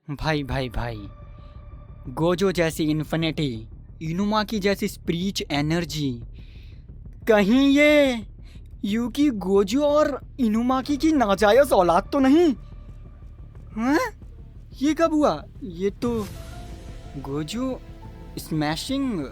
भाई भाई भाई, गोजो जैसी इन्फिनिटी, इनुमा की जैसी स्प्रीच एनर्जी, कहीं ये यूकी गोजो और इनुमाकी की नाजायज औलाद तो नहीं? हैं? ये कब हुआ? ये तो गोजो स्मैशिंग।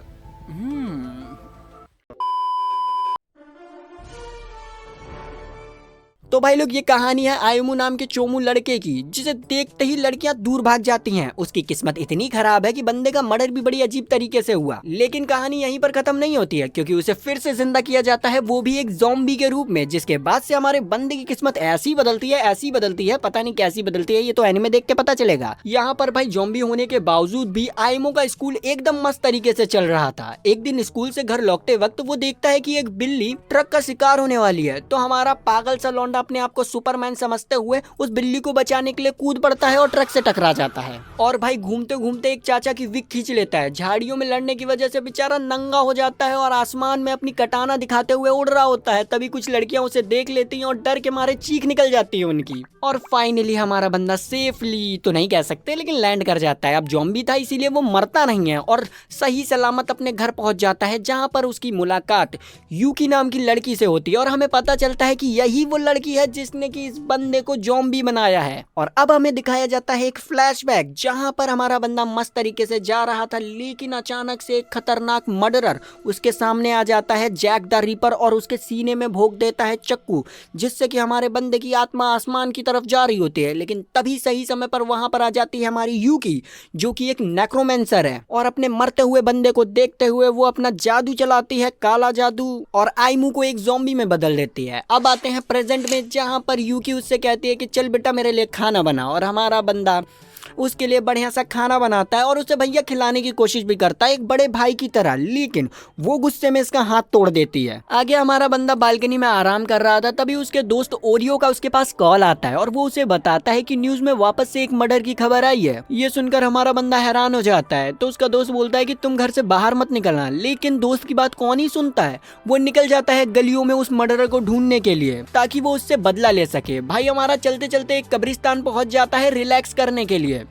तो भाई लोग, ये कहानी है आयुमु नाम के चोमू लड़के की, जिसे देखते ही लड़कियां दूर भाग जाती हैं। उसकी किस्मत इतनी खराब है कि बंदे का मर्डर भी बड़ी अजीब तरीके से हुआ। लेकिन कहानी यहीं पर खत्म नहीं होती है, क्योंकि उसे फिर से जिंदा किया जाता है, वो भी एक ज़ॉम्बी के रूप में। जिसके बाद से हमारे बंदे की किस्मत ऐसी बदलती है, पता नहीं कैसी बदलती है, ये तो एनिमे देख के पता चलेगा। यहाँ पर भाई ज़ॉम्बी होने के बावजूद भी आयुमु का स्कूल एकदम मस्त तरीके से चल रहा था। एक दिन स्कूल से घर लौटते वक्त वो देखता है कि एक बिल्ली ट्रक का शिकार होने वाली है। तो हमारा पागल सा लौंडा अपने आप को सुपरमैन समझते हुए उस बिल्ली को बचाने के लिए कूद पड़ता है और ट्रक से टकरा जाता है। और भाई घूमते घूमते एक चाचा की विग खींच लेता है। झाड़ियों में लड़ने की वजह से बेचारा नंगा हो जाता है और आसमान में अपनी कटाना दिखाते हुए उड़ रहा होता है। तभी कुछ लड़कियां उसे देख लेती हैं और डर के मारे चीख निकल जाती है उनकी। और फाइनली हमारा बंदा सेफली तो नहीं कह सकते, लेकिन लैंड कर जाता है। अब ज़ॉम्बी था इसीलिए वो मरता नहीं है और सही सलामत अपने घर पहुंच जाता है, जहां पर उसकी मुलाकात यूकी नाम की लड़की से होती है। और हमें पता चलता है कि यही वो लड़की है जिसने कि इस बंदे को ज़ॉम्बी बनाया है। और अब हमें दिखाया जाता है एक फ्लैशबैक, जहां पर हमारा बंदा मस्त तरीके से जा रहा था, लेकिन अचानक से एक खतरनाक मर्डरर उसके सामने आ जाता है, जैक द रिपर, और उसके सीने में भोंक देता है चक्कू, जिससे कि हमारे बंदे की आत्मा आसमान की तरफ जा रही होती है। लेकिन तभी सही समय पर वहां पर आ जाती है हमारी यूकी, जो कि एक नेक्रोमेंसर है। और अपने मरते हुए बंदे को देखते हुए वो अपना जादू चलाती है, काला जादू, और आयुमु को एक ज़ॉम्बी में बदल देती है। अब आते हैं प्रेजेंट में, जहां पर यूकी उससे कहती है कि चल बेटा मेरे लिए खाना बना। और हमारा बंदा उसके लिए बढ़िया सा खाना बनाता है और उसे भैया खिलाने की कोशिश भी करता है, एक बड़े भाई की तरह। लेकिन वो गुस्से में इसका हाथ तोड़ देती है। आगे हमारा बंदा बालकनी में आराम कर रहा था, तभी उसके दोस्त ओरियो का उसके पास कॉल आता है और वो उसे बताता है कि न्यूज में वापस से एक मर्डर की खबर आई है। ये सुनकर हमारा बंदा हैरान हो जाता है। तो उसका दोस्त बोलता है कि तुम घर से बाहर मत निकलना। लेकिन दोस्त की बात कौन ही सुनता है। वो निकल जाता है गलियों में उस मर्डरर को ढूंढने के लिए, ताकि वो उससे बदला ले सके। भाई हमारा चलते चलते एक कब्रिस्तान पहुंच जाता है रिलैक्स करने के लिए।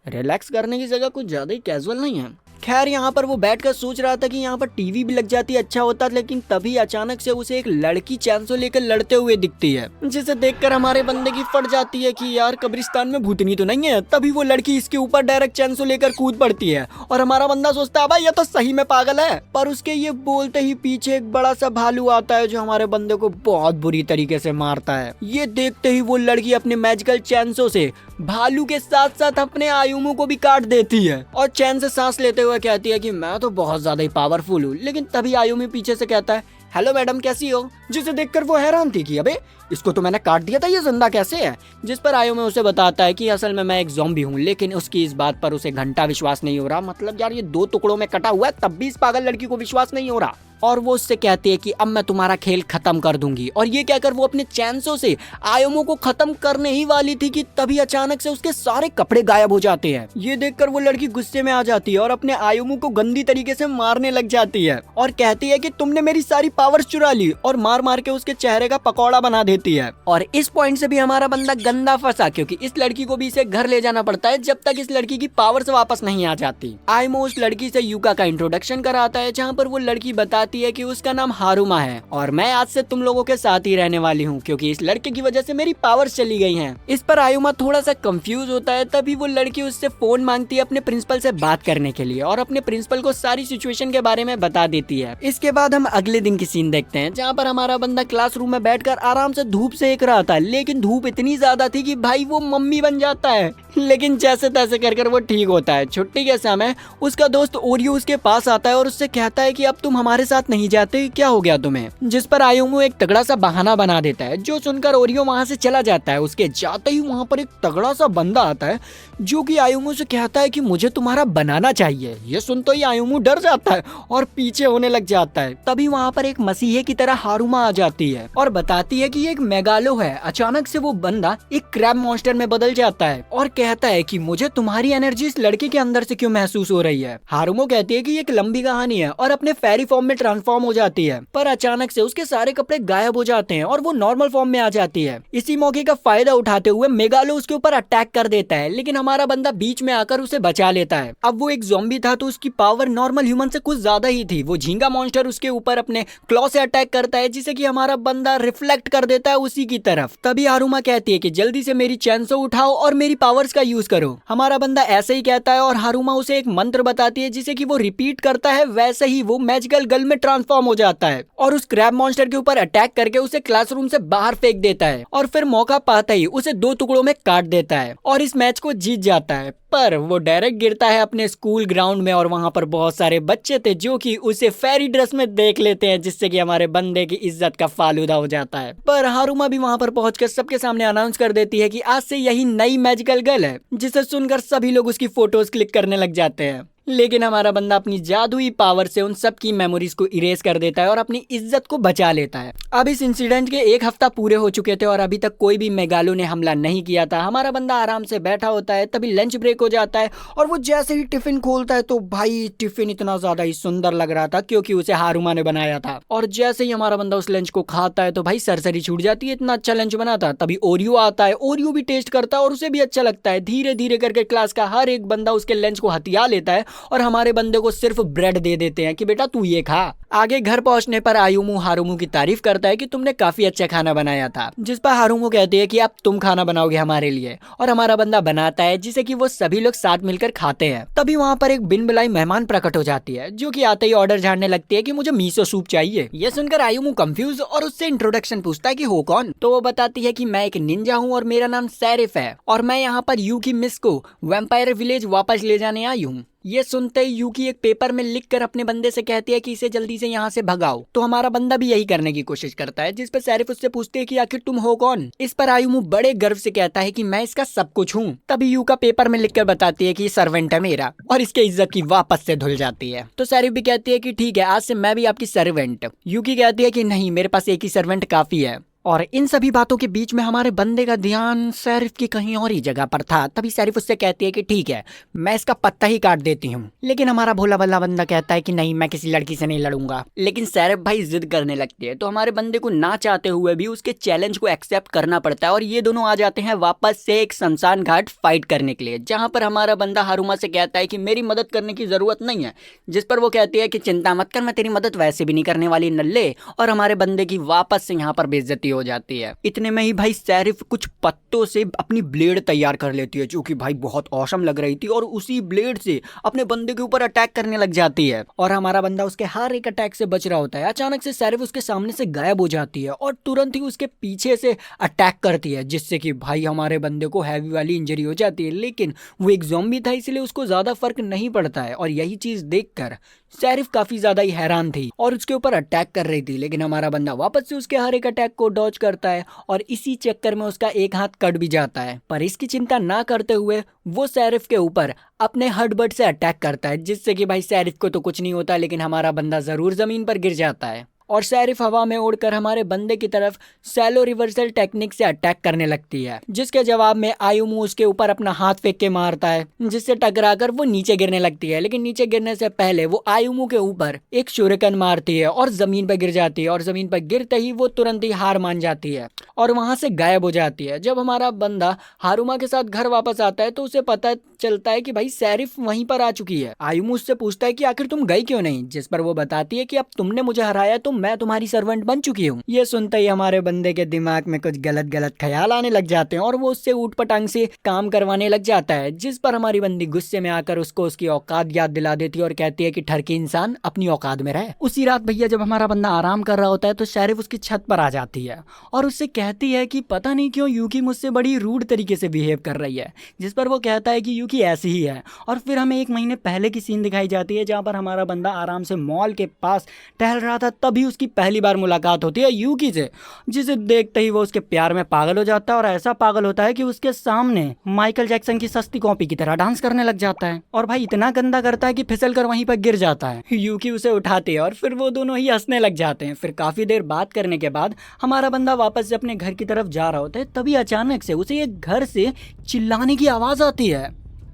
रिलैक्स करने की जगह कुछ ज्यादा ही कैजुअल नहीं है। खैर यहाँ पर वो बैठकर सोच रहा था कि यहाँ पर टीवी भी लग जाती अच्छा होता, लेकिन तभी अचानक से उसे एक लड़की चैंसो लेकर लड़ते हुए दिखती है, जिसे देखकर हमारे बंदे की फट जाती है कि यार कब्रिस्तान में भूतनी तो नहीं है। तभी वो लड़की इसके ऊपर डायरेक्ट चैंसो लेकर कूद पड़ती है और हमारा बंदा सोचता है भाई ये तो सही में पागल है। पर उसके ये बोलते ही पीछे एक बड़ा सा भालू आता है, जो हमारे बंदे को बहुत बुरी तरीके से मारता है। ये देखते ही वो लड़की अपने मैजिकल चैंसो से भालू के साथ साथ अपने आयुमु को भी काट देती है और चैन से सांस लेते हुए कहती है कि मैं तो बहुत ज्यादा ही पावरफुल हूँ। लेकिन तभी आयुमु पीछे से कहता है हेलो मैडम कैसी हो, जिसे देखकर वो हैरान थी कि अबे इसको तो मैंने काट दिया था, ये जिंदा कैसे है। जिस पर आयुमु उसे बताता है कि असल में मैं एक ज़ॉम्बी हूँ। लेकिन उसकी इस बात पर उसे घंटा विश्वास नहीं हो रहा। मतलब यार ये 2 टुकड़ों में कटा हुआ है, तब भी इस पागल लड़की को विश्वास नहीं हो रहा। और वो उससे कहती है कि अब मैं तुम्हारा खेल खत्म कर दूंगी। और ये कहकर वो अपने चैंसो से आयुमु को खत्म करने ही वाली थी कि तभी अचानक से उसके सारे कपड़े गायब हो जाते हैं। ये देखकर वो लड़की गुस्से में आ जाती है और अपने आयुमु को गंदी तरीके से मारने लग जाती है और कहती है कि तुमने मेरी सारी पावर्स चुरा ली, और मार मार के उसके चेहरे का पकौड़ा बना देती है। और इस पॉइंट से भी हमारा बंदा गंदा फंसा, क्योंकि इस लड़की को भी इसे घर ले जाना पड़ता है जब तक इस लड़की की पावर्स वापस नहीं आ जाती। आयुमु उस लड़की से यूका का इंट्रोडक्शन कराता है, जहाँ पर वो लड़की बताती है कि उसका नाम हारुमा है और मैं आज से तुम लोगों के साथ ही रहने वाली हूँ, क्योंकि इस लड़के की वजह से मेरी पावर्स चली गई हैं। इस पर आयुमा थोड़ा सा कंफ्यूज होता है। तभी वो लड़की उससे फोन मांगती है अपने प्रिंसिपल से बात करने के लिए और अपने प्रिंसिपल को सारी सिचुएशन के बारे में बता देती है। इसके बाद हम अगले दिन की सीन देखते हैं, जहाँ पर हमारा बंदा क्लासरूम में बैठकर आराम से धूप सेक रहा था। लेकिन धूप इतनी ज्यादा थी कि भाई वो मम्मी बन जाता है। लेकिन जैसे तैसे कर वो ठीक होता है। छुट्टी के समय उसका दोस्त ओरियो उसके पास आता है और उससे कहता है कि अब तुम हमारे साथ नहीं जाते, क्या हो गया तुम्हें। जिस पर आयुमु एक तगड़ा सा बहाना बना देता है, जो सुनकर ओरियो वहां से चला जाता है। उसके जाते ही वहां पर एक तगड़ा सा बंदा आता है, जो कि आयुमु से कहता है कि मुझे तुम्हारा बनाना चाहिए। ये सुन तो ही आयुमु डर जाता है और पीछे होने लग जाता है। तभी वहां पर एक मसीहे की तरह हारुमा आ जाती है और बताती है कि ये एक मेगालो है। अचानक से वो बंदा एक क्रैब मॉन्स्टर में बदल जाता है और कहता है कि मुझे तुम्हारी एनर्जी इस लड़के के अंदर से क्यों महसूस हो रही है। हारुमो कहती है कि ये एक लंबी कहानी है और अपने फेरी फॉर्म में ट्रांसफॉर्म हो जाती है, पर अचानक से उसके सारे कपड़े गायब हो जाते हैं और वो नॉर्मल फॉर्म में आ जाती है। इसी मौके का फायदा उठाते हुए मेगालो उसके ऊपर अटैक कर देता है, लेकिन हमारा बंदा बीच में आकर उसे बचा लेता है। अब वो एक ज़ॉम्बी था तो उसकी पावर नॉर्मल ह्यूमन से कुछ ज्यादा ही थी। वो झींगा मॉन्स्टर उसके ऊपर अपने क्लॉ से अटैक करता है, जिसे कि हमारा बंदा रिफ्लेक्ट कर देता है उसी की तरफ। तभी हारुमा कहती है कि जल्दी से मेरी चैनसो उठाओ और मेरी पावर्स का यूज करो। हमारा बंदा ऐसे ही कहता है और हारुमा उसे एक मंत्र बताती है, जिसे कि वो रिपीट करता है। वैसे ही वो मैजिकल गर्ल में ट्रांसफॉर्म हो जाता है और उस क्रैब मॉन्स्टर के ऊपर अटैक करके उसे क्लासरूम से बाहर फेंक देता है और फिर मौका पाता ही उसे 2 टुकड़ों में काट देता है और इस मैच को जीत जाता है। पर वो डायरेक्ट गिरता है अपने स्कूल ग्राउंड में और वहां पर बहुत सारे बच्चे थे जो कि उसे फेरी ड्रेस में देख लेते हैं, जिससे कि हमारे बंदे की इज्जत का फालूदा हो जाता है। पर हारुमा भी वहां पर पहुंचकर सबके सामने अनाउंस कर देती है कि आज से यही नई मैजिकल गर्ल है, जिसे सुनकर सभी लोग उसकी फोटोज क्लिक करने लग जाते हैं। लेकिन हमारा बंदा अपनी जादुई पावर से उन सब की मेमोरीज को इरेज कर देता है और अपनी इज्जत को बचा लेता है। अब इस इंसिडेंट के 1 हफ्ता पूरे हो चुके थे और अभी तक कोई भी मेगालो ने हमला नहीं किया था। हमारा बंदा आराम से बैठा होता है, तभी लंच ब्रेक हो जाता है और वो जैसे ही टिफिन खोलता है तो भाई टिफिन इतना ज्यादा ही सुंदर लग रहा था क्योंकि उसे हारुमा ने बनाया था। और जैसे ही हमारा बंदा उस लंच को खाता है तो भाई सरसरी छूट जाती है, इतना अच्छा लंच बना था। तभी ओरियो आता है, ओरियो भी टेस्ट करता है और उसे भी अच्छा लगता है। धीरे धीरे करके क्लास का हर एक बंदा उसके लंच को हथिया लेता है और हमारे बंदे को सिर्फ ब्रेड दे देते हैं कि बेटा तू ये खा। आगे घर पहुंचने पर आयुमु हारुमु की तारीफ करता है कि तुमने काफी अच्छा खाना बनाया था, जिस पर हारुमु कहती है कि अब तुम खाना बनाओगे हमारे लिए, और हमारा बंदा बनाता है जिसे कि वो सभी लोग साथ मिलकर खाते हैं। तभी वहाँ पर एक बिन बुलाई मेहमान प्रकट हो जाती है, जो कि आते ही ऑर्डर झाड़ने लगती है कि मुझे मीसो सूप चाहिए। ये सुनकर आयुमु कंफ्यूज और उससे इंट्रोडक्शन पूछता है कि हो कौन। तो वो बताती है कि मैं एक निंजा हूँ और मेरा नाम सैरिफ है और मैं यहाँ पर यूकी मिस को वैम्पायर विलेज वापस ले जाने आई हूँ। ये सुनते ही यूकी एक पेपर में लिखकर अपने बंदे से कहती है कि इसे जल्दी से यहाँ से भगाओ। तो हमारा बंदा भी यही करने की कोशिश करता है, जिस पर सैरिफ उससे पूछती है कि आखिर तुम हो कौन। इस पर आयुमु बड़े गर्व से कहता है कि मैं इसका सब कुछ हूँ। तभी यूका पेपर में लिखकर बताती है कि सर्वेंट है मेरा, और इसके इज्जत की वापस से धुल जाती है। तो सैरिफ भी कहती है कि ठीक है, आज से मैं भी आपकी सर्वेंट। यूकी कहती है कि नहीं, मेरे पास एक ही सर्वेंट काफी है। और इन सभी बातों के बीच में हमारे बंदे का ध्यान सैरिफ की कहीं और ही जगह पर था। तभी सैरिफ उससे कहती है कि ठीक है, मैं इसका पत्ता ही काट देती हूँ। लेकिन हमारा भोला भला बंदा कहता है कि नहीं, मैं किसी लड़की से नहीं लड़ूंगा। लेकिन सैरिफ भाई जिद करने लगती है, तो हमारे बंदे को ना चाहते हुए भी उसके चैलेंज को एक्सेप्ट करना पड़ता है और ये दोनों आ जाते हैं वापस से एक शमशान घाट फाइट करने के लिए, जहाँ पर हमारा बंदा हारुमा से कहता है कि मेरी मदद करने की जरूरत नहीं है। जिस पर वो कहती है कि चिंता मत कर, मैं तेरी मदद वैसे भी नहीं करने वाली नल्ले। और हमारे बंदे की वापस से यहाँ पर बेइज्जती हो जाती है। इतने में ही भाई सैरिफ कुछ पत्तों से अपनी ब्लेड तैयार कर लेती है, जो कि भाई बहुत औसम लग रही थी, और उसी ब्लेड से अपने बंदे के ऊपर अटैक करने लग जाती है। और हमारा बंदा उसके हर एक अटैक से बच रहा होता है। अचानक से सैरिफ उसके सामने से गायब हो जाती है और तुरंत ही उसके पीछे से अटैक करती है, जिससे कि भाई हमारे बंदे को हैवी वाली इंजरी हो जाती है। लेकिन वो एक ज़ॉम्बी था, इसलिए उसको ज्यादा फर्क नहीं पड़ता है। और यही चीज देखकर सैरिफ काफी ज्यादा ही हैरान थी और उसके ऊपर अटैक कर रही थी। लेकिन हमारा बंदा वापस से उसके हर एक अटैक को डॉज करता है और इसी चक्कर में उसका एक हाथ कट भी जाता है। पर इसकी चिंता ना करते हुए वो सैरिफ के ऊपर अपने हडबड से अटैक करता है, जिससे कि भाई सैरिफ को तो कुछ नहीं होता, लेकिन हमारा बंदा जरूर जमीन पर गिर जाता है। और सैरिफ हवा में उड़कर हमारे बंदे की तरफ सैलो रिवर्सल टेक्निक से अटैक करने लगती है, जिसके जवाब में आयुमु उसके ऊपर अपना हाथ फेंक के मारता है, जिससे टकराकर वो नीचे गिरने लगती है। लेकिन नीचे गिरने से पहले वो आयुमु के ऊपर एक शूरिकन मारती है और जमीन पर गिर जाती है। और जमीन पर गिरते ही वो तुरंत ही हार मान जाती है और वहां से गायब हो जाती है। जब हमारा बंदा हारुमा के साथ घर वापस आता है तो उसे पता चलता है कि भाई सैरिफ वहीं पर आ चुकी है। आयुमु उससे पूछता है कि आखिर तुम गई क्यों नहीं, जिस पर वो बताती है कि अब तुमने मुझे हराया तो मैं तुम्हारी सर्वेंट बन चुकी हूँ। ये सुनते ही हमारे बंदे के दिमाग में कुछ गलत गलत ख्याल आने लग जाते हैं और वो उससे ऊट पटांग से काम करवाने लग जाता है, जिस पर हमारी बंदी गुस्से में आकर उसको उसकी औकात याद दिला देती है और कहती है कि ठरकी इंसान अपनी औकात में रहे। उसी रात भैया जब हमारा बंदा आराम कर रहा होता है तो सैरिफ उसकी छत पर आ जाती है और उससे कहती है कि पता नहीं क्यों यूकी मुझसे बड़ी रूड तरीके से बिहेव कर रही है, जिस पर वो कहता है कि यूकी ऐसी ही है। और फिर हमें 1 महीने पहले की सीन दिखाई जाती है, जहाँ पर हमारा बंदा आराम से मॉल के पास टहल रहा था, तभी उसकी पहली बार मुलाकात होती है यूकी से, जिसे देखते ही वो उसके प्यार में पागल हो जाता है और ऐसा पागल होता है कि उसके सामने माइकल जैक्सन की सस्ती कॉपी की तरह डांस करने लग जाता है और भाई इतना गंदा करता है कि फिसल कर वहीं पर गिर जाता है। यूकी उसे उठाती है और फिर वो दोनों ही हंसने लग जाते हैं। फिर काफी देर बात करने के बाद हमारा बंदा वापस से अपने घर की तरफ जा रहा होता है, तभी अचानक से उसे एक घर से चिल्लाने की आवाज आती है,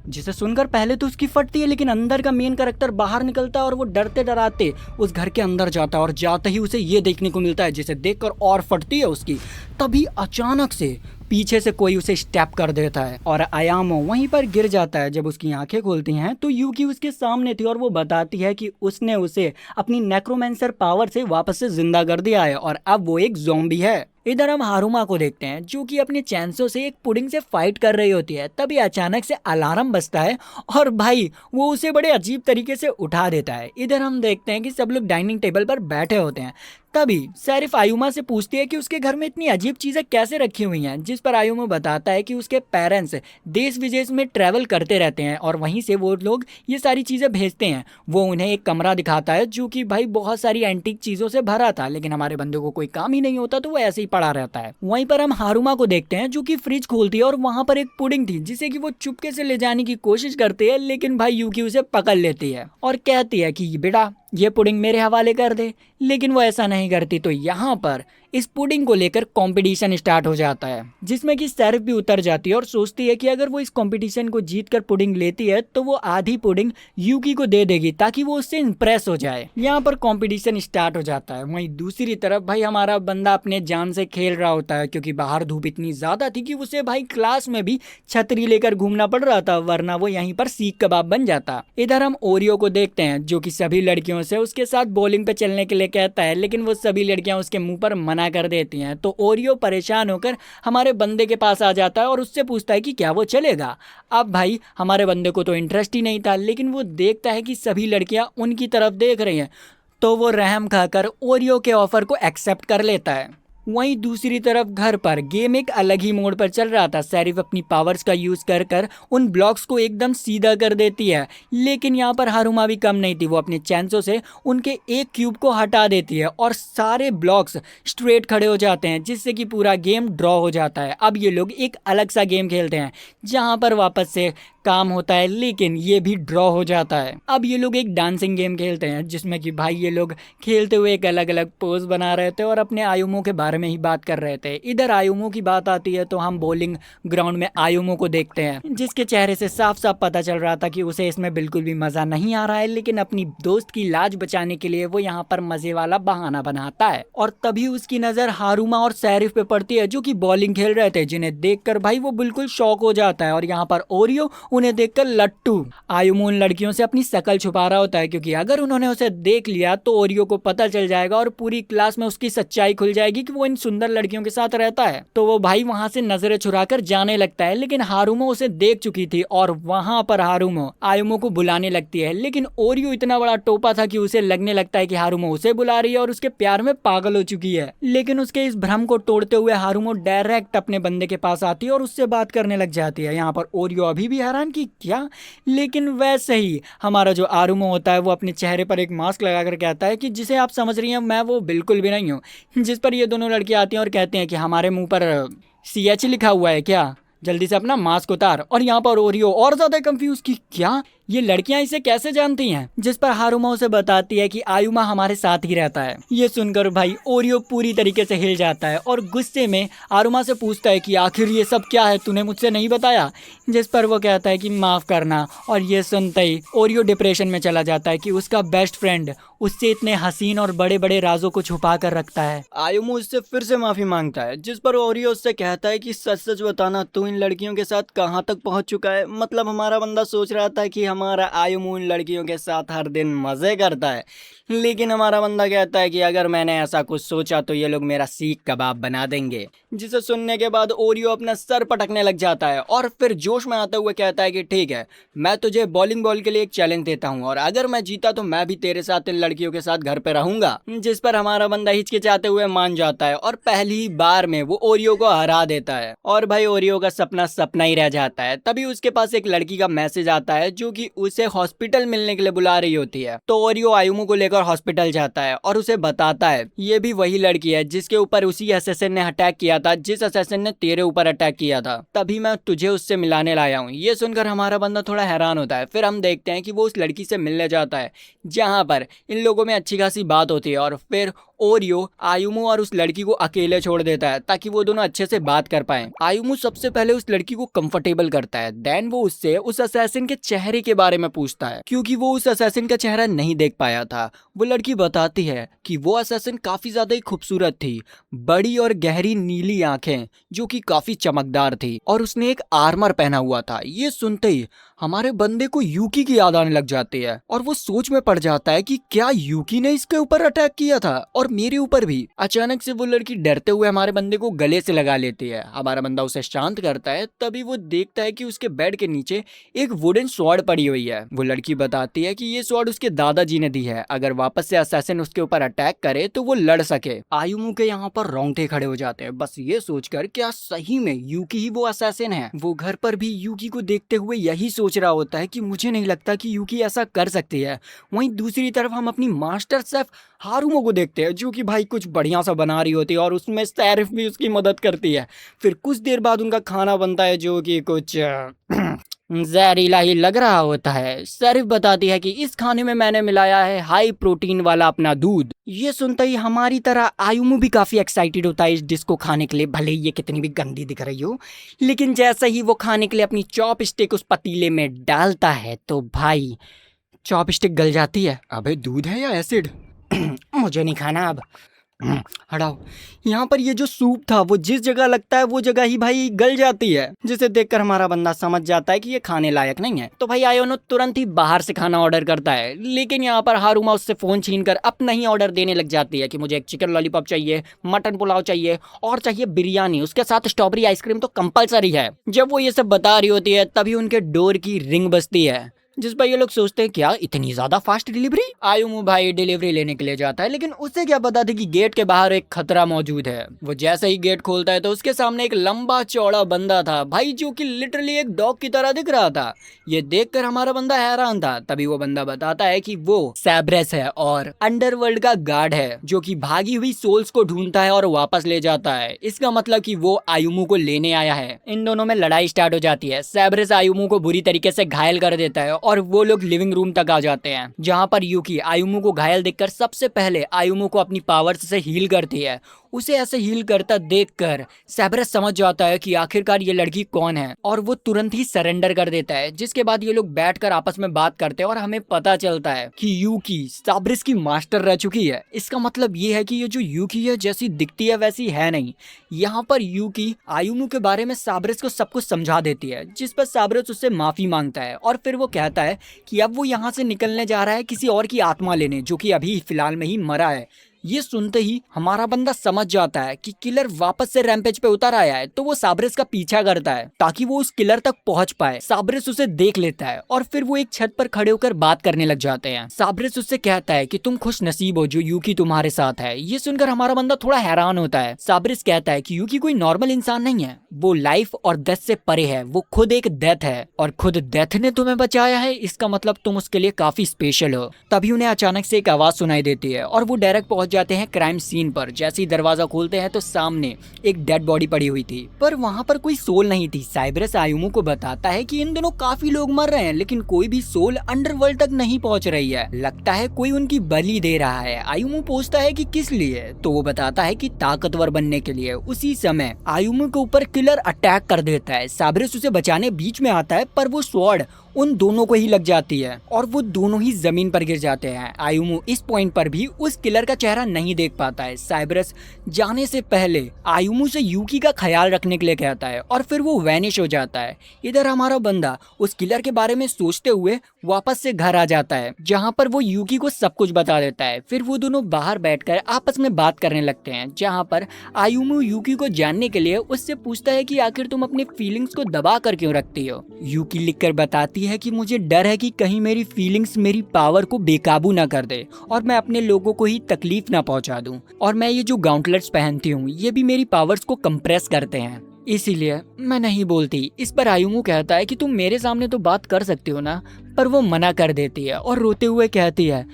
जिसे सुनकर पहले तो उसकी फटती है, लेकिन अंदर का मेन कैरेक्टर बाहर निकलता है और वो डरते डराते उस घर के अंदर जाता है और जाते ही उसे ये देखने को मिलता है, जिसे देखकर और फटती है उसकी। तभी अचानक से पीछे से कोई उसे स्टेप कर देता है और आयामो वहीं पर गिर जाता है। जब उसकी आंखें खुलती हैं तो यूकी उसके सामने थी और वो बताती है कि उसने उसे अपनी नेक्रोमेंसर पावर से वापस से जिंदा कर दिया है और अब वो एक ज़ॉम्बी है। इधर हम हारुमा को देखते हैं जो कि अपने चैंसो से एक पुडिंग से फाइट कर रही होती है। तभी अचानक से अलार्म बजता है और भाई वो उसे बड़े अजीब तरीके से उठा देता है। इधर हम देखते हैं कि सब लोग डाइनिंग टेबल पर बैठे होते हैं। तभी शेरिफ आयुमा से पूछती है कि उसके घर में इतनी अजीब चीजें कैसे रखी हुई हैं, जिस पर आयुमा बताता है कि उसके पेरेंट्स देश विदेश में ट्रैवल करते रहते हैं और वहीं से वो लोग ये सारी चीजें भेजते हैं। वो उन्हें एक कमरा दिखाता है जो कि भाई बहुत सारी एंटीक चीजों से भरा था, लेकिन हमारे बंदे को कोई काम ही नहीं होता तो वो ऐसे ही पड़ा रहता है। वहीं पर हम हारुमा को देखते हैं जो कि फ्रिज खोलती है और वहां पर एक पुडिंग थी जिसे कि वो चुपके से ले जाने की कोशिश करती है, लेकिन भाई यूकी उसे पकड़ लेती है और कहती है कि बेटा ये पुडिंग मेरे हवाले कर दे, लेकिन वो ऐसा नहीं करती। तो यहाँ पर इस पुडिंग को लेकर कंपटीशन स्टार्ट हो जाता है, जिसमें कि शेरिफ भी उतर जाती है और सोचती है कि अगर वो इस कंपटीशन को जीतकर पुडिंग लेती है तो वो आधी पुडिंग यूकी को दे देगी ताकि वो उससे इंप्रेस हो जाए। यहाँ पर कंपटीशन स्टार्ट हो जाता है। वहीं दूसरी तरफ भाई हमारा बंदा अपने जान से खेल रहा होता है, क्योंकि बाहर धूप इतनी ज्यादा थी कि उसे भाई क्लास में भी छतरी लेकर घूमना पड़ रहा था, वरना वो यहीं पर सीख कबाब बन जाता। इधर हम ओरियो को देखते हैं जो कि सभी लड़कियों से उसके साथ बॉलिंग पे चलने के लिए कहता है, लेकिन वो सभी लड़कियां उसके मुंह पर मना कर देती हैं। तो ओरियो परेशान होकर हमारे बंदे के पास आ जाता है और उससे पूछता है कि क्या वो चलेगा। अब भाई हमारे बंदे को तो इंटरेस्ट ही नहीं था, लेकिन वो देखता है कि सभी लड़कियां उनकी तरफ देख रही हैं, तो वो रहम खाकर ओरियो के ऑफर को एक्सेप्ट कर लेता है। वहीं दूसरी तरफ घर पर गेम एक अलग ही मोड पर चल रहा था। शेरिफ अपनी पावर्स का यूज कर कर उन ब्लॉक्स को एकदम सीधा कर देती है, लेकिन यहाँ पर हारुमा भी कम नहीं थी। वो अपने चैंसों से उनके एक क्यूब को हटा देती है और सारे ब्लॉक्स स्ट्रेट खड़े हो जाते हैं, जिससे कि पूरा गेम ड्रॉ हो जाता है। अब ये लोग एक अलग सा गेम खेलते हैं जहाँ पर वापस से काम होता है, लेकिन ये भी ड्रॉ हो जाता है। अब ये लोग एक डांसिंग गेम खेलते हैं जिसमें कि भाई ये लोग खेलते हुए एक अलग अलग पोज बना रहे थे और अपने आयुमो के बारे में ही बात कर रहे थे। इधर आयुमो की बात आती है तो हम बॉलिंग ग्राउंड में आयुमो को देखते हैं, जिसके चेहरे से साफ साफ पता चल रहा था कि उसे इसमें बिल्कुल भी मजा नहीं आ रहा है, लेकिन अपनी दोस्त की लाज बचाने के लिए वो यहाँ पर मजे वाला बहाना बनाता है। और तभी उसकी नजर हारुमा और शेरिफ पे पड़ती है जो कि बॉलिंग खेल रहे थे, जिन्हें देखकर भाई वो बिल्कुल शॉक हो जाता है। और यहाँ पर ओरियो उन्हें देखकर लट्टू। आयुमो उन लड़कियों से अपनी शकल छुपा रहा होता है, क्योंकि अगर उन्होंने उसे देख लिया तो ओरियो को पता चल जाएगा और पूरी क्लास में उसकी सच्चाई खुल जाएगी कि वो इन सुंदर लड़कियों के साथ रहता है। तो वो भाई वहां से नजरें चुराकर जाने लगता है, लेकिन हारुमो उसे देख चुकी थी और वहां पर हारुमो आयुमो को बुलाने लगती है। लेकिन ओरियो इतना बड़ा टोपा था कि उसे लगने लगता है कि हारुमो उसे बुला रही है और उसके प्यार में पागल हो चुकी है। लेकिन उसके इस भ्रम को तोड़ते हुए हारुमो डायरेक्ट अपने बंदे के पास आती है और उससे बात करने लग जाती है। यहाँ पर ओरियो अभी भी हैरान कि क्या, लेकिन वैसे ही हमारा जो आरुमो होता है वो अपने चेहरे पर एक मास्क लगाकर कहता है कि जिसे आप समझ रही हैं मैं वो बिल्कुल भी नहीं हूँ। जिस पर ये दोनों लड़कियां आती हैं और कहते हैं कि हमारे मुंह पर CH लिखा हुआ है क्या, जल्दी से अपना मास्क उतार। और यहाँ पर ओरियो और ज्यादा कंफ्यूज कि क्या ये लड़कियां इसे कैसे जानती हैं, जिस पर हारुमा उसे बताती है कि आयुमा हमारे साथ ही रहता है। ये सुनकर भाई ओरियो पूरी तरीके से हिल जाता है और गुस्से में आरुमा से पूछता है कि आखिर ये सब क्या है, तूने मुझसे नहीं बताया। जिस पर वो कहता है कि माफ करना। और ये सुनते ही ओरियो डिप्रेशन में चला जाता है कि उसका बेस्ट फ्रेंड उससे इतने हसीन और बड़े बड़े राजों को छुपा कर रखता है। आयुमो उससे फिर से माफी मांगता है, जिस पर ओरियो उससे कहता है कि सच सच बताना, तू इन लड़कियों के साथ कहाँ तक पहुंच चुका है। मतलब हमारा बंदा सोच रहा था कि हमारा आयुमो इन लड़कियों के साथ हर दिन मजे करता है, लेकिन हमारा बंदा कहता है कि अगर मैंने ऐसा कुछ सोचा तो ये लोग मेरा सीख कबाब बना देंगे। जिसे सुनने के बाद ओरियो अपना सर पटकने लग जाता है और फिर जोश में आते हुए कहता है कि ठीक है, मैं तुझे बॉलिंग बॉल के लिए एक चैलेंज देता हूँ और अगर मैं जीता तो मैं भी तेरे साथ इन लड़कियों के साथ घर पे रहूंगा। जिस पर हमारा बंदा हिचकिचाते हुए मान जाता है और पहली बार में वो ओरियो को हरा देता है। और भाई ओरियो का सपना सपना ही रह जाता है। तभी उसके पास एक लड़की का मैसेज आता है जो कि यूकी उसे हॉस्पिटल मिलने के लिए बुला रही होती है। तो ओरियो आयुमु को लेकर हॉस्पिटल जाता है और उसे बताता है ये भी वही लड़की है जिसके ऊपर उसी असैसिन ने अटैक किया था, जिस असैसिन ने तेरे ऊपर अटैक किया था, तभी मैं तुझे उससे मिलाने लाया हूँ। ये सुनकर हमारा बंदा थोड़ा हैरान होता है। फिर हम देखते हैं कि वो उस लड़की से मिलने जाता है जहाँ पर इन लोगों में अच्छी खासी बात होती है और फिर ओरियो आयुमु और उस लड़की को अकेले छोड़ देता है ताकि वो दोनों अच्छे से बात कर पाए। आयुमु सबसे पहले उस लड़की को कंफर्टेबल करता है, देन वो उससे उस असैसिन के चेहरे के बारे में पूछता है क्योंकि वो उस असैसिन का चेहरा नहीं देख पाया था। वो लड़की बताती है कि वो असैसिन काफी ज्यादा ही खूबसूरत थी, बड़ी और गहरी नीली आंखें जो कि काफी चमकदार थी और उसने एक आर्मर पहना हुआ था। ये सुनते ही हमारे बंदे को यूकी की याद आने लग जाती है और वो सोच में पड़ जाता है कि क्या यूकी ने इसके ऊपर अटैक किया था और मेरे ऊपर भी। अचानक से वो लड़की डरते हुए हमारे बंदे को गले से लगा लेती है। हमारा बंदा उसे शांत करता है, तभी वो देखता है कि उसके बेड के नीचे एक वुडन स्वॉर्ड पड़ी हुई है। वो लड़की बताती है कि ये स्वॉर्ड उसके दादाजी ने दी है, अगर वापस से असैसिन उसके ऊपर अटैक करे तो वो लड़ सके। आयुमु के यहाँ पर रोंगटे खड़े हो जाते हैं, बस ये सोचकर क्या सही में यूकी ही वो असैसिन है। वो घर पर भी यूकी को देखते हुए यही सोच रहा होता है कि मुझे नहीं लगता कि यूकी ऐसा कर सकती है। वहीं दूसरी तरफ हम अपनी मास्टर शेफ हारुमो को देखते हैं जो कि भाई कुछ बढ़िया सा बना रही होती है और उसमें सैरिफ भी उसकी मदद करती है। फिर कुछ देर बाद उनका खाना बनता है जो कि कुछ जहरीला ही लग रहा होता है। सैरिफ बताती है कि इस खाने में मैंने मिलाया है हाई प्रोटीन वाला अपना दूध। ये सुनते ही हमारी तरह आयुमु भी काफी एक्साइटेड होता है इस डिश को खाने के लिए, भले ही ये कितनी भी गंदी दिख रही हो। लेकिन जैसे ही वो खाने के लिए अपनी चॉप स्टिक उस पतीले में डालता है तो भाई चॉप स्टिक गल जाती है। अबे दूध है या एसिड? मुझे नहीं खाना अब, हटाओ। यहाँ पर ये जो सूप था वो जिस जगह लगता है वो जगह ही भाई गल जाती है, जिसे देखकर हमारा बंदा समझ जाता है कि ये खाने लायक नहीं है। तो भाई आयोनो तुरंत ही बाहर से खाना ऑर्डर करता है, लेकिन यहाँ पर हारुमा उससे फोन छीनकर अपना ही ऑर्डर देने लग जाती है कि मुझे एक चिकन लॉलीपॉप चाहिए, मटन पुलाव चाहिए और चाहिए बिरयानी, उसके साथ स्ट्रॉबेरी आइसक्रीम तो कंपलसरी है। जब वो ये सब बता रही होती है तभी उनके डोर की रिंग बजती है, जिस पर ये लोग सोचते हैं क्या इतनी ज्यादा फास्ट डिलीवरी। आयुमु भाई डिलीवरी लेने के लिए जाता है, लेकिन उसे क्या पता था कि गेट के बाहर एक खतरा मौजूद है। वो जैसे ही गेट खोलता है तो उसके सामने एक लंबा चौड़ा बंदा था भाई, जो कि लिटरली एक डॉग की तरह दिख रहा था। ये देखकर हमारा बंदा हैरान था। तभी वो बंदा बताता है कि वो सैब्रेस है और अंडरवर्ल्ड का गार्ड है जो कि भागी हुई सोल्स को ढूंढता है और वापस ले जाता है। इसका मतलब कि वो आयुमु को लेने आया है। इन दोनों में लड़ाई स्टार्ट हो जाती है। सैब्रेस आयुमु को बुरी तरीके से घायल कर देता है और वो लोग लिविंग रूम तक आ जाते हैं, जहां पर यूकी आयुमु को घायल देखकर सबसे पहले आयुमु को अपनी पावर्स से हील करती है। उसे ऐसे हील करता देखकर सैब्रेस समझ जाता है कि आखिरकार ये लड़की कौन है और वो तुरंत ही सरेंडर कर देता है। जिसके बाद ये लोग बैठकर आपस में बात करते हैं और हमें पता चलता है कि यूकी सैब्रेस की मास्टर रह चुकी है। इसका मतलब ये है कि ये जो यूकी है जैसी दिखती है वैसी है नहीं। यहाँ पर यूकी आयुमु के बारे में सैब्रेस को सब कुछ समझा देती है, जिस पर सैब्रेस उससे माफी मांगता है और फिर वो कहता है कि अब वो यहाँ से निकलने जा रहा है किसी और की आत्मा लेने, जो कि अभी फिलहाल में ही मरा है। ये सुनते ही हमारा बंदा समझ जाता है कि किलर वापस से रैंपेज पे उतर आया है, तो वो सैब्रेस का पीछा करता है ताकि वो उस किलर तक पहुंच पाए। सैब्रेस उसे देख लेता है और फिर वो एक छत पर खड़े होकर बात करने लग जाते हैं। सैब्रेस उससे कहता है कि तुम खुश नसीब हो जो यूकी तुम्हारे साथ है। ये सुनकर हमारा बंदा थोड़ा हैरान होता है। सैब्रेस कहता है कि यूकी कोई नॉर्मल इंसान नहीं है, वो लाइफ और डेथ से परे है, वो खुद एक डेथ है और खुद डेथ ने तुम्हें बचाया है, इसका मतलब तुम उसके लिए काफी स्पेशल हो। तभी उन्हें अचानक से एक आवाज सुनाई देती है और वो डायरेक्ट पहुंच जाते हैं क्राइम सीन पर। जैसे ही दरवाजा खोलते हैं तो सामने एक डेड बॉडी पड़ी हुई थी, पर वहां पर कोई सोल नहीं थी। सैब्रेस आयुमु को बताता है कि इन दिनों काफी लोग मर रहे हैं लेकिन कोई भी सोल अंडरवर्ल्ड तक नहीं पहुंच रही है, लगता है कोई उनकी बलि दे रहा है। आयुमु पूछता है कि किस लिए, तो वो बताता है कि ताकतवर बनने के लिए। उसी समय आयुमु के ऊपर किलर अटैक कर देता है। सैब्रेस उसे बचाने बीच में आता है पर वो स्वॉर्ड उन दोनों को ही लग जाती है और वो दोनों ही जमीन पर गिर जाते हैं। आयुमु इस पॉइंट पर भी उस किलर का चेहरा नहीं देख पाता है। सैब्रेस जाने से पहले आयुमु से यूकी का ख्याल रखने के लिए कहता है और फिर वो वैनिश हो जाता है। इधर हमारा बंदा उस किलर के बारे में सोचते हुए वापस से घर आ जाता है, जहाँ पर वो यूकी को सब कुछ बता देता है। फिर वो दोनों बाहर बैठकर आपस में बात करने लगते हैं, जहाँ पर आयुमु यूकी को जानने के लिए उससे पूछता है कि आखिर तुम अपनी फीलिंग्स को दबा कर क्यों रखती हो। यूकी लिखकर बताती है कि मुझे डर है कि कहीं मेरी फीलिंग्स मेरी पावर को बेकाबू ना कर दे और मैं अपने लोगों को ही तकलीफ ना पहुंचा दूं, और मैं ये जो गाउंटलेट्स पहनती हूँ ये भी मेरी पावर्स को कंप्रेस करते हैं। इसीलिए मैं नहीं बोलती। इस पर आयुमू कहता है कि तुम मेरे सामने तो बात कर सकती हो ना, पर वो मना कर देती है और रोते हुए कहती है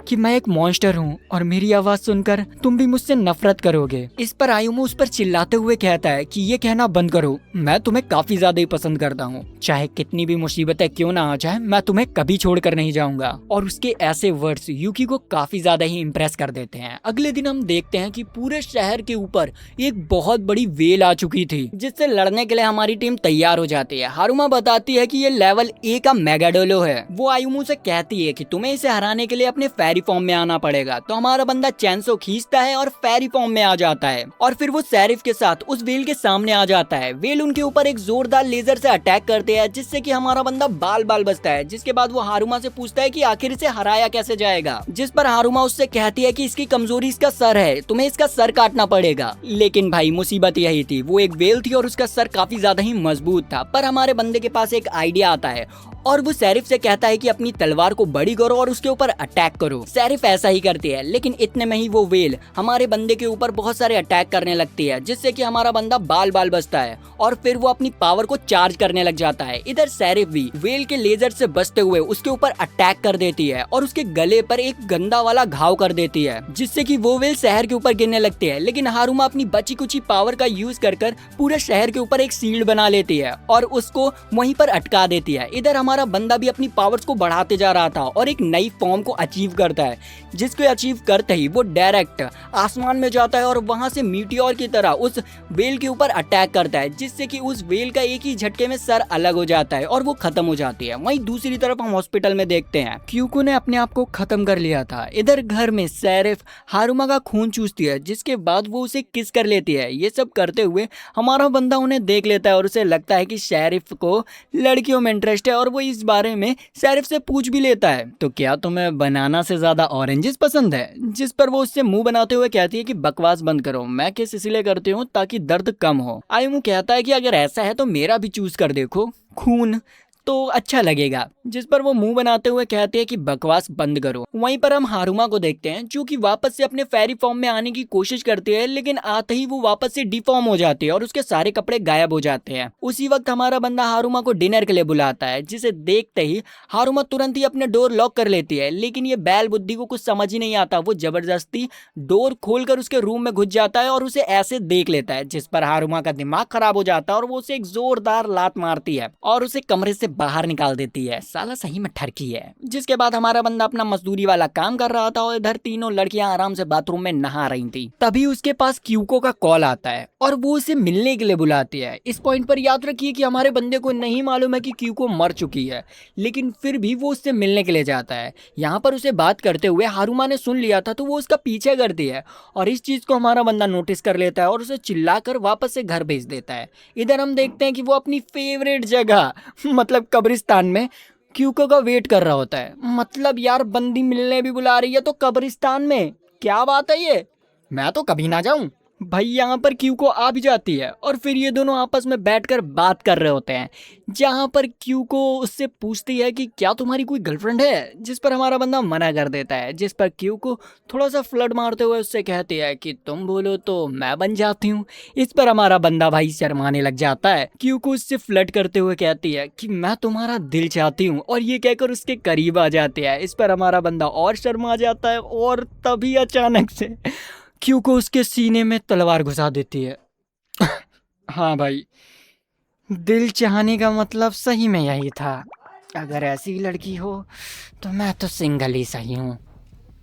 कि मैं एक मॉन्स्टर हूँ और मेरी आवाज सुनकर तुम भी मुझसे नफरत करोगे। इस पर आयुमू उस पर चिल्लाते हुए कहता है कि ये कहना बंद करो, मैं तुम्हें काफी ज्यादा ही पसंद करता हूँ, चाहे कितनी भी मुसीबतें क्यों ना आ जाए, मैं तुम्हें कभी छोड़कर नहीं जाऊंगा। और उसके ऐसे वर्ड्स यूकी को काफी ज्यादा ही इम्प्रेस कर देते हैं। अगले दिन हम देखते हैं कि पूरे शहर के ऊपर एक बहुत बड़ी वेल आ चुकी थी, जिससे लड़ने के लिए हमारी टीम तैयार हो जाती है। हारुमा बताती है कि ये लेवल ए का मेगाडोलो है। वो आयुमू से कहती है कि तुम्हें इसे हराने के लिए अपने फेरी फॉर्म में आना पड़ेगा। तो हमारा बंदा चैंसो खींचता है और फेरी फॉर्म में आ जाता है और फिर वो सेरिफ के साथ उस वेल के सामने आ जाता है। वेल उनके ऊपर एक जोरदार लेजर से अटैक करते हैं, जिससे कि हमारा बंदा बाल बाल बचता है। जिसके बाद वो हारुमा से पूछता है कि आखिर इसे हराया कैसे जाएगा, जिस पर हारुमा उससे कहती है कि इसकी कमजोरी इसका सर है, तुम्हें इसका सर काटना पड़ेगा। लेकिन भाई मुसीबत यही थी, वो एक वेल थी और उसका सर काफी ज्यादा ही मजबूत था। पर हमारे बंदे के पास एक आइडिया आता है और वो सेरिफ से कहता है कि अपनी तलवार को बड़ी करो और उसके ऊपर अटैक करो। सेरिफ ऐसा ही करती है, लेकिन इतने में ही वो वेल हमारे बंदे के ऊपर बहुत सारे अटैक करने लगती है, जिससे कि हमारा बंदा बाल बाल बचता है और फिर वो अपनी पावर को चार्ज करने लग जाता है। इधर सेरिफ भी वेल के लेजर से बचते हुए उसके ऊपर अटैक कर देती है और उसके गले पर एक गंदा वाला घाव कर देती है, जिससे कि वो वेल शहर के ऊपर गिरने लगती है। लेकिन हारुमा अपनी बची कुची पावर का यूज कर पूरे शहर के ऊपर एक शील्ड बना लेती है और उसको वहीं पर अटका देती है। इधर हमारा बंदा भी अपनी पावर्स को बढ़ाते जा रहा था और एक नई फॉर्म को अचीव करता है, जिसको अचीव करते ही वो डायरेक्ट आसमान में जाता है और वहां से मीटियोर की तरह उस वेल के ऊपर अटैक करता है, जिससे कि उस वेल का एक ही झटके में सर अलग हो जाता है और वो खत्म हो जाती है। वहीं दूसरी तरफ हम हॉस्पिटल में देखते हैं क्यूको ने अपने आप को खत्म कर लिया था। इधर घर में सेरिफ हारुमा का खून चूसती है, जिसके बाद वो उसे किस कर लेती है। ये सब करते हुए हमारा बंदा उन्हें देख लेता है और उसे लगता है कि शेरिफ को लड़कियों में इंटरेस्ट है और वो इस बारे में शेरिफ से पूछ भी लेता है, तो क्या तुम्हें बनाना से ज्यादा ऑरेंजेस पसंद है? जिस पर वो उससे मुंह बनाते हुए कहती है कि बकवास बंद करो, मैं किस इसलिए करती हूँ ताकि दर्द कम हो। आयुमू कहता है कि अगर ऐसा है तो मेरा भी चूज कर देखो, खून तो अच्छा लगेगा। जिस पर वो मुंह बनाते हुए कहते हैं कि बकवास बंद करो। वहीं पर हम हारुमा को देखते हैं जो कि वापस से अपने फेरी फॉर्म में आने की कोशिश करती है, लेकिन आते ही वो वापस से डिफॉर्म हो जाती है और उसके सारे कपड़े गायब हो जाते हैं। उसी वक्त हमारा बंदा हारुमा को डिनर के लिए बुलाता है, जिसे देखते ही हारुमा तुरंत ही अपने डोर लॉक कर लेती है। लेकिन ये बैल बुद्धि को कुछ समझ ही नहीं आता, वो जबरदस्ती डोर खोलकर उसके रूम में घुस जाता है और उसे ऐसे देख लेता है, जिस पर हारुमा का दिमाग खराब हो जाता है और वो उसे एक जोरदार लात मारती है और उसे कमरे से बाहर निकाल देती है। साला सही में ठरकी है। जिसके बाद हमारा बंदा अपना मजदूरी वाला काम कर रहा था और इधर तीनों लड़कियां आराम से बाथरूम में नहा रही थी। तभी उसके पास क्यूको का कॉल आता है और वो उसे मिलने के लिए बुलाती है। इस पॉइंट पर याद रखिए कि हमारे बंदे को नहीं मालूम है कि क्यूको मर चुकी है, लेकिन फिर भी वो उससे मिलने के लिए जाता है। यहाँ पर उसे बात करते हुए हारुमा ने सुन लिया था, तो वो उसका पीछे करती है और इस चीज को हमारा बंदा नोटिस कर लेता है और उसे चिल्लाकर वापस से घर भेज देता है। इधर हम देखते हैं कि वो अपनी फेवरेट जगह मतलब कब्रिस्तान में क्यूको का वेट कर रहा होता है। मतलब यार बंदी मिलने भी बुला रही है तो कब्रिस्तान में, क्या बात है ये, मैं तो कभी ना जाऊं। भाई यहाँ पर क्यूको आ भी जाती है और फिर ये दोनों आपस में बैठकर बात कर रहे होते हैं, जहाँ पर क्यूको उससे पूछती है कि क्या तुम्हारी कोई गर्लफ्रेंड है, जिस पर हमारा बंदा मना कर देता है। जिस पर क्यूको थोड़ा सा फ्लर्ट मारते हुए उससे कहती है कि तुम बोलो तो मैं बन जाती हूँ। इस पर हमारा बंदा भाई शर्माने लग जाता है। क्यूको उससे फ्लर्ट करते हुए कहती है कि मैं तुम्हारा दिल चाहती हूँ और ये कहकर उसके करीब आ जाते हैं। इस पर हमारा बंदा और शर्मा जाता है और तभी अचानक से क्यूको उसके सीने में तलवार घुसा देती है। हाँ भाई, दिल चाहने का मतलब सही में यही था। अगर ऐसी लड़की हो तो मैं तो सिंगल ही सही हूँ।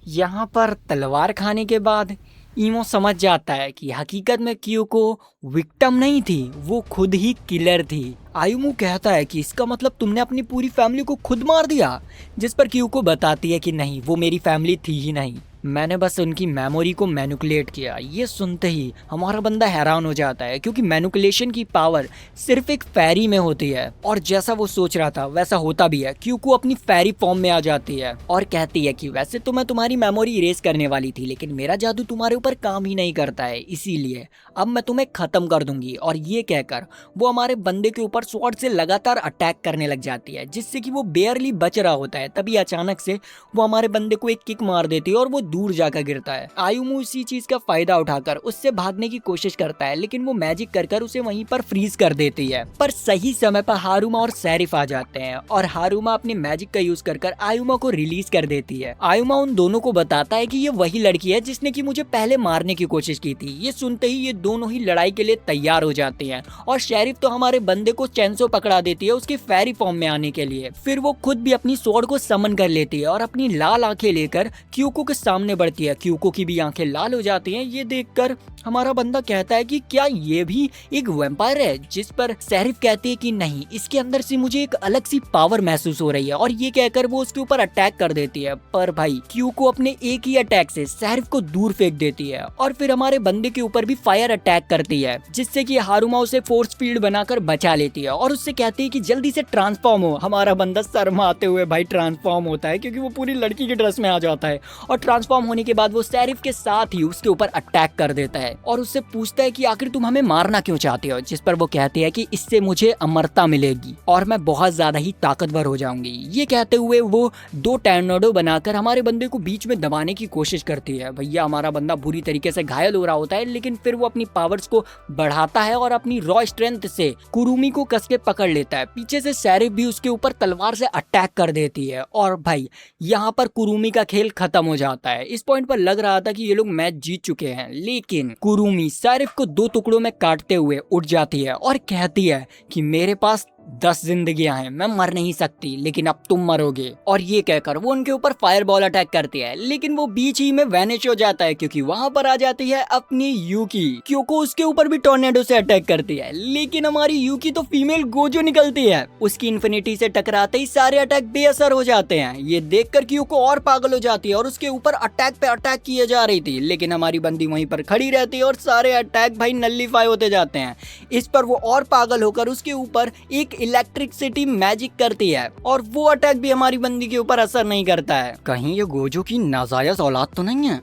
यहाँ पर तलवार खाने के बाद ईमो समझ जाता है कि हकीकत में क्यूको विक्टिम नहीं थी, वो खुद ही किलर थी। आयुमू कहता है कि इसका मतलब तुमने अपनी पूरी फैमिली को खुद मार दिया, जिस पर क्यूको बताती है कि नहीं, वो मेरी फैमिली थी ही नहीं, मैंने बस उनकी मेमोरी को मैनिपुलेट किया। ये सुनते ही हमारा बंदा हैरान हो जाता है, क्योंकि मैनिपुलेशन की पावर सिर्फ एक फेरी में होती है और जैसा वो सोच रहा था वैसा होता भी है। क्यूको अपनी फेरी फॉर्म में आ जाती है और कहती है कि वैसे तो मैं तुम्हारी मेमोरी इरेज करने वाली थी, लेकिन मेरा जादू तुम्हारे ऊपर काम ही नहीं करता है, इसीलिए अब मैं तुम्हें खत्म कर दूंगी। और ये कहकर वो हमारे बंदे के ऊपर स्वॉर्ड से लगातार अटैक करने लग जाती है, जिससे कि वो बेयरली बच रहा होता है। तभी अचानक से वो हमारे बंदे को एक किक मार देती है और वो दूर जाकर गिरता है। आयुमु इसी चीज का फायदा उठाकर उससे भागने की कोशिश करता है, लेकिन वो मैजिक कर उसे वहीं पर फ्रीज कर देती है। पर सही समय पर हारुमा और सैरिफ आ जाते हैं और हारुमा अपनी मैजिक का यूज कर आयुमा को रिलीज कर देती है। आयुमा उन दोनों को बताता है कि ये वही लड़की है जिसने कि मुझे पहले मारने की कोशिश की थी। ये सुनते ही ये दोनों ही लड़ाई के लिए तैयार हो जाते हैं और शेरिफ तो हमारे बंदे को चैनसो पकड़ा देती है उसके फेरी फॉर्म में आने के लिए। फिर वो खुद भी अपनी स्वॉर्ड को समन कर लेती है और अपनी लाल आंखें लेकर क्यूको के सामने बढ़ती है। क्यूको की भी आंखें लाल हो जाती हैं। ये देखकर हमारा बंदा कहता है कि क्या ये भी एक वैम्पायर है, जिस पर शेरिफ कहती है कि नहीं, इसके अंदर से मुझे एक अलग सी पावर महसूस हो रही है। और ये कहकर वो उसके ऊपर अटैक कर देती है। पर भाई क्यूको अपने एक ही अटैक से शेरिफ को दूर फेंक देती है और फिर हमारे बंदे के ऊपर भी फायर अटैक करती है, जिससे कि हारुमा उसे फोर्स फील्ड बनाकर बचा लेती है और उससे कहती है कि जल्दी से ट्रांसफॉर्म हो। हमारा बंदा शर्माते हुए भाई ट्रांसफॉर्म होता है, क्योंकि वो पूरी लड़की के ड्रेस में आ जाता है और ट्रांसफॉर्म होने के बाद वो शेरिफ के साथ ही उसके ऊपर अटैक कर देता है और उससे पूछता है कि आखिर तुम हमें मारना क्यों चाहते हो, जिस पर वो कहती है कि इससे मुझे अमरता मिलेगी और मैं बहुत ज्यादा ही ताकतवर हो जाऊंगी। ये कहते हुए वो दो टॉर्नेडो बनाकर हमारे बंदे को बीच में दबाने की कोशिश करती है। भैया हमारा बंदा बुरी तरीके से घायल हो रहा होता है, लेकिन फिर वो अपनी पावर्स को बढ़ाता है और अपनी रॉ स्ट्रेंथ से कुरुमी को कस के पकड़ लेता है। पीछे से शेरिफ भी उसके ऊपर तलवार से अटैक कर देती है और भाई यहाँ पर कुरुमी का खेल खत्म हो जाता है। इस पॉइंट पर लग रहा था कि ये लोग मैच जीत चुके हैं, लेकिन कुरुमी शेरिफ को दो टुकड़ों में काटते हुए उठ जाती है और कहती है कि मेरे पास 10 जिंदगियां हैं, मैं मर नहीं सकती, लेकिन अब तुम मरोगे। और ये कहकर वो उनके ऊपर फायर बॉल अटैक करती है, लेकिन वो बीच ही में वैनिश हो जाता है क्योंकि वहां पर आ जाती है अपनी यूकी। क्योंकि उसके ऊपर भी टॉर्नेडो से अटैक करती है, लेकिन हमारी यूकी तो फीमेल गोजो निकलती है। उसकी इन्फिनिटी से टकराते ही सारे अटैक बेअसर हो जाते हैं। ये देखकर क्यूको और पागल हो जाती है और उसके ऊपर अटैक पे अटैक किए जा रही थी, लेकिन हमारी बंदी वहीं पर खड़ी रहती है और सारे अटैक भाई नल्लीफाई होते जाते हैं। इस पर वो और पागल होकर उसके ऊपर एक इलेक्ट्रिसिटी मैजिक करती है और वो अटैक भी हमारी बंदी के ऊपर असर नहीं करता है। कहीं ये गोजो की नाजायज औलाद तो नहीं है?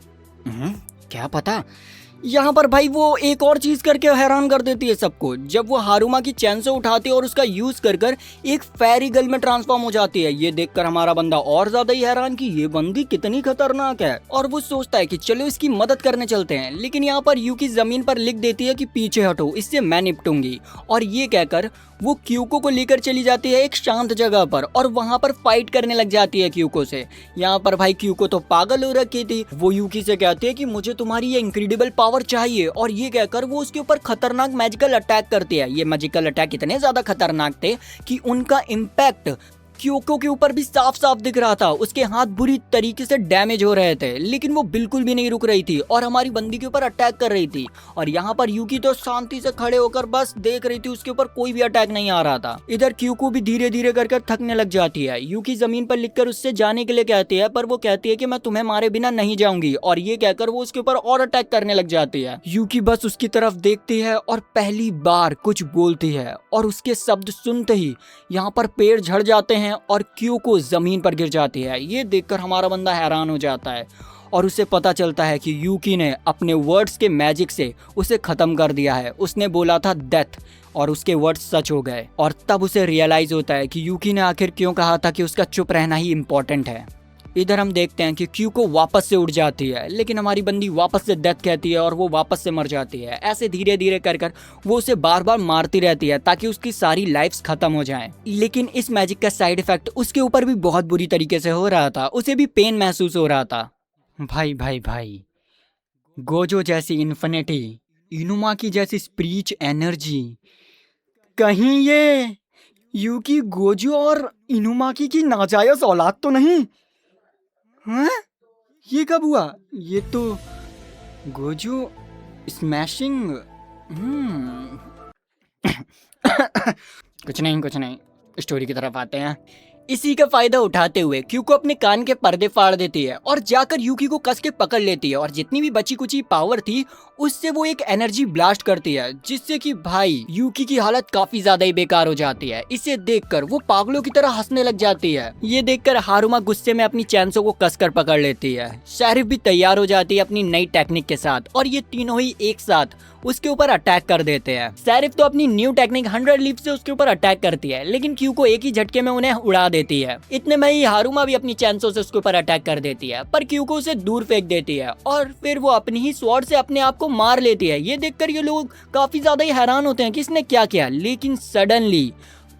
क्या पता। यहाँ पर भाई वो एक और चीज करके हैरान कर देती है सबको, जब वो हारुमा की चैन से उठाती है और उसका यूज कर एक फेरी गर्ल में ट्रांसफॉर्म हो जाती है। ये देखकर हमारा बंदा और ज्यादा ही हैरान कि ये बंदी कितनी खतरनाक है और वो सोचता है कि चलो इसकी मदद करने चलते हैं, लेकिन यहाँ पर यूकी जमीन पर लिख देती है कि पीछे हटो, इससे मैं निपटूंगी। और ये कहकर वो क्यूको को लेकर चली जाती है एक शांत जगह पर और वहां पर फाइट करने लग जाती है क्यूको से। यहाँ पर भाई क्यूको तो पागल हो रखी थी। वो यूकी से कहती है कि मुझे तुम्हारी ये इंक्रेडिबल पावर चाहिए और ये कहकर वो उसके ऊपर खतरनाक मैजिकल अटैक करती है। ये मैजिकल अटैक इतने ज्यादा खतरनाक थे कि उनका इम्पैक्ट क्योको के ऊपर भी साफ साफ दिख रहा था। उसके हाथ बुरी तरीके से डैमेज हो रहे थे, लेकिन वो बिल्कुल भी नहीं रुक रही थी और हमारी बंदी के ऊपर अटैक कर रही थी। और यहाँ पर यूकी तो शांति से खड़े होकर बस देख रही थी, उसके ऊपर कोई भी अटैक नहीं आ रहा था। इधर क्यूको भी धीरे धीरे कर थकने लग जाती है। यूकी जमीन पर लिखकर उससे जाने के लिए कहती है, पर वो कहती है कि मैं तुम्हें मारे बिना नहीं जाऊंगी। और ये कहकर वो उसके ऊपर और अटैक करने लग जाती है। यूकी बस उसकी तरफ देखती है और पहली बार कुछ बोलती है और उसके शब्द सुनते ही यहाँ पर पेड़ झड़ जाते हैं और क्यूको जमीन पर गिर जाती है। ये देखकर हमारा बंदा हैरान हो जाता है और उसे पता चलता है कि यूकी ने अपने वर्ड्स के मैजिक से उसे खत्म कर दिया है। उसने बोला था डेथ और उसके वर्ड्स सच हो गए। और तब उसे रियलाइज होता है कि यूकी ने आखिर क्यों कहा था कि उसका चुप रहना ही इम्पोर्टेंट है। इधर हम देखते हैं कि क्यूको वापस से उठ जाती है, लेकिन हमारी बंदी वापस से डेथ कहती है और वो वापस से मर जाती है। ऐसे धीरे धीरे कर वो उसे बार बार मारती रहती है ताकि उसकी सारी लाइफ्स खत्म हो जाएं। लेकिन इस मैजिक का साइड इफेक्ट उसके ऊपर भी बहुत बुरी तरीके से हो रहा था। उसे भी पेन महसूस हो रहा था। भाई भाई भाई, गोजो जैसी इन्फिनिटी, इनुमा की जैसी स्प्रीच एनर्जी, कहीं ये यूकी गोजो और इनुमाकी की नाजायज औलाद तो नहीं? हाँ? ये कब हुआ? ये तो गोजो स्मैशिंग। कुछ नहीं, स्टोरी की तरफ आते हैं। इसी का फायदा उठाते हुए क्यूको अपने कान के पर्दे फाड़ देती है और जाकर यूकी को कस के पकड़ लेती है और जितनी भी बची कुची पावर थी उससे वो एक एनर्जी ब्लास्ट करती है, जिससे कि भाई यूकी की हालत काफी ज्यादा ही बेकार हो जाती है। इसे देखकर वो पागलों की तरह हंसने लग जाती है। ये देखकर हारुमा गुस्से में अपनी चैनसो को कसकर पकड़ लेती है। शेरिफ भी तैयार हो जाती है अपनी नई टेक्निक के साथ और ये तीनों ही एक साथ उसके ऊपर अटैक कर देते हैं। शेरिफ तो अपनी न्यू टेक्निक 100 लीफ से उसके ऊपर अटैक करती है, लेकिन क्यूको एक ही झटके में उन्हें उड़ा देती है। इतने में ही हारुमा भी अपनी चैंसो से उसके ऊपर अटैक कर देती है, पर क्यूको उसे दूर फेंक देती है और फिर वो अपनी ही स्वॉर्ड से अपने आप को मार लेती है। ये देखकर ये लोग काफी ज्यादा ही हैरान होते हैं कि इसने क्या किया, लेकिन सडनली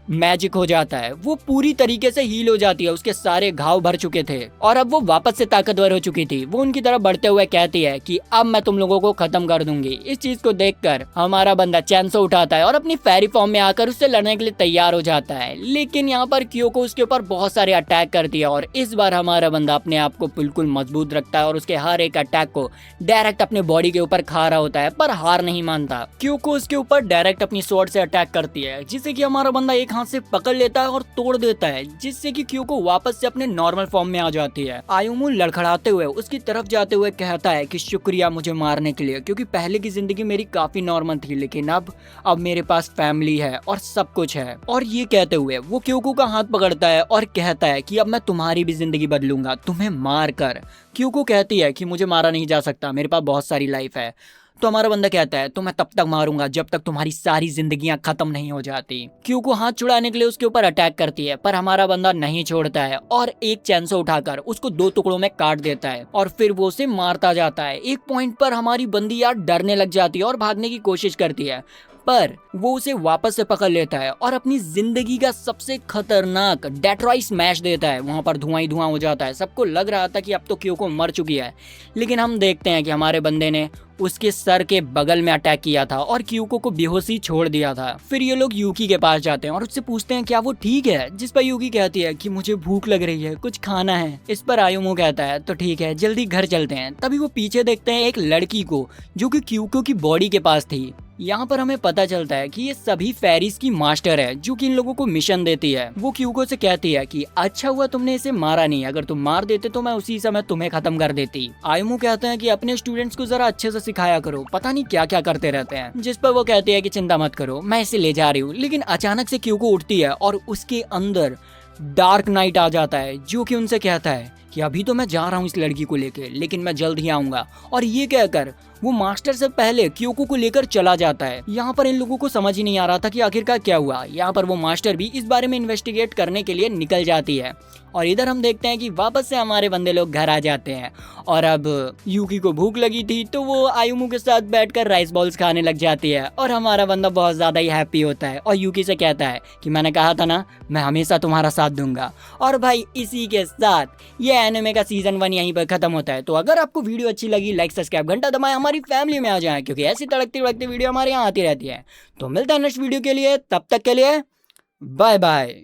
मैजिक हो जाता है। वो पूरी तरीके से हील हो जाती है, उसके सारे घाव भर चुके थे और अब वो वापस से ताकतवर हो चुकी थी। वो उनकी तरफ बढ़ते हुए कहती है कि अब मैं तुम लोगों को खत्म कर दूंगी। इस चीज को देखकर हमारा बंदा चैंसो उठाता है और अपनी फेरी फॉर्म में आकर उससे लड़ने के लिए तैयार हो जाता है, लेकिन यहाँ पर क्योको उसके ऊपर बहुत सारे अटैक करती है और इस बार हमारा बंदा अपने आप को बिल्कुल मजबूत रखता है और उसके हर एक अटैक को डायरेक्ट अपने बॉडी के ऊपर खा रहा होता है, पर हार नहीं मानता। क्योको उसके ऊपर डायरेक्ट अपनी स्वॉर्ड से अटैक करती है, जिससे कि हमारा बंदा एक हाथ से पकड़ लेता है और तोड़ देता है, जिससे कि क्योको वापस से अपने नॉर्मल फॉर्म में आ जाती है। आयुमु लड़खड़ाते हुए उसकी तरफ जाते हुए कहता है कि शुक्रिया मुझे मारने के लिए, क्योंकि पहले की जिंदगी मेरी काफी नॉर्मल थी, लेकिन अब मेरे पास फैमिली है और सब कुछ है। और ये कहते हुए वो क्योको का हाथ पकड़ता है और कहता है कि अब मैं तुम्हारी भी जिंदगी बदलूंगा, तुम्हें मार कर। क्योको कहती है कि मुझे मारा नहीं जा सकता, मेरे पास बहुत सारी लाइफ है। तो हमारा बंदा कहता है तो मैं तब तक मारूंगा जब तक तुम्हारी सारी जिंदगियां खत्म नहीं हो जाती। क्योको हाथ छुड़ाने के लिए उसके ऊपर अटैक करती है, पर हमारा बंदा नहीं छोड़ता है और एक चैंसो उठाकर उसको 2 टुकड़ों में काट देता है और फिर वो उसे मारता जाता है। एक पॉइंट पर हमारी बंदी यार डरने लग जाती है और भागने की कोशिश करती है, पर वो उसे वापस से पकड़ लेता है और अपनी जिंदगी का सबसे खतरनाक डेट्रॉय स्मैश देता है। वहां पर धुआं ही धुआं हो जाता है। सबको लग रहा था कि अब तो क्योको मर चुकी है, लेकिन हम देखते हैं कि हमारे बंदे ने उसके सर के बगल में अटैक किया था और क्यूको को बेहोशी छोड़ दिया था। फिर ये लोग यूकी के पास जाते हैं और उससे पूछते हैं क्या वो ठीक है, जिस पर यूकी कहती है कि मुझे भूख लग रही है, कुछ खाना है। इस पर आयुमु कहता है तो ठीक है जल्दी घर चलते हैं। तभी वो पीछे देखते हैं एक लड़की को जो कि क्यूको की बॉडी के पास थी। यहाँ पर हमें पता चलता है कि ये सभी फेरीज की मास्टर है जो कि इन लोगों को मिशन देती है। वो क्यूको से कहती है कि अच्छा हुआ तुमने इसे मारा नहीं, अगर तुम मार देते तो मैं उसी समय तुम्हें खत्म कर देती। आयुमु कहते हैं कि अपने स्टूडेंट्स को जरा अच्छे से सिखाया करो, पता नहीं क्या क्या करते रहते हैं। जिस पर वो कहती है कि चिंता मत करो, मैं इसे ले जा रही हूँ। लेकिन अचानक से क्यूको उठती है और उसके अंदर डार्क नाइट आ जाता है जो कि उनसे कहता है कि अभी तो मैं जा रहा हूँ इस लड़की को लेके, लेकिन मैं जल्द ही आऊंगा। और ये कहकर वो मास्टर से पहले क्योको को लेकर चला जाता है। यहाँ पर इन लोगों को समझ ही नहीं आ रहा था कि आखिरकार क्या हुआ। यहाँ पर वो मास्टर भी इस बारे में इन्वेस्टिगेट करने के लिए निकल जाती है और इधर हम देखते हैं कि वापस से हमारे बंदे लोग घर आ जाते हैं और अब यूकी को भूख लगी थी तो वो आयुमु के साथ बैठकर राइस बॉल्स खाने लग जाती है और हमारा बंदा बहुत ज्यादा ही हैप्पी होता है और यूकी से कहता है कि मैंने कहा था ना मैं हमेशा तुम्हारा साथ दूंगा। और भाई इसी के साथ ये एनिमे का सीजन 1 यहीं पर खत्म होता है। तो अगर आपको वीडियो अच्छी लगी लाइक सब्सक्राइब घंटा दबाएं, हमारी फैमिली में आ जाएं, क्योंकि ऐसी तड़कती भड़कती वीडियो हमारे यहाँ आती रहती है। तो मिलता है नेक्स्ट वीडियो के लिए, तब तक के लिए बाय बाय।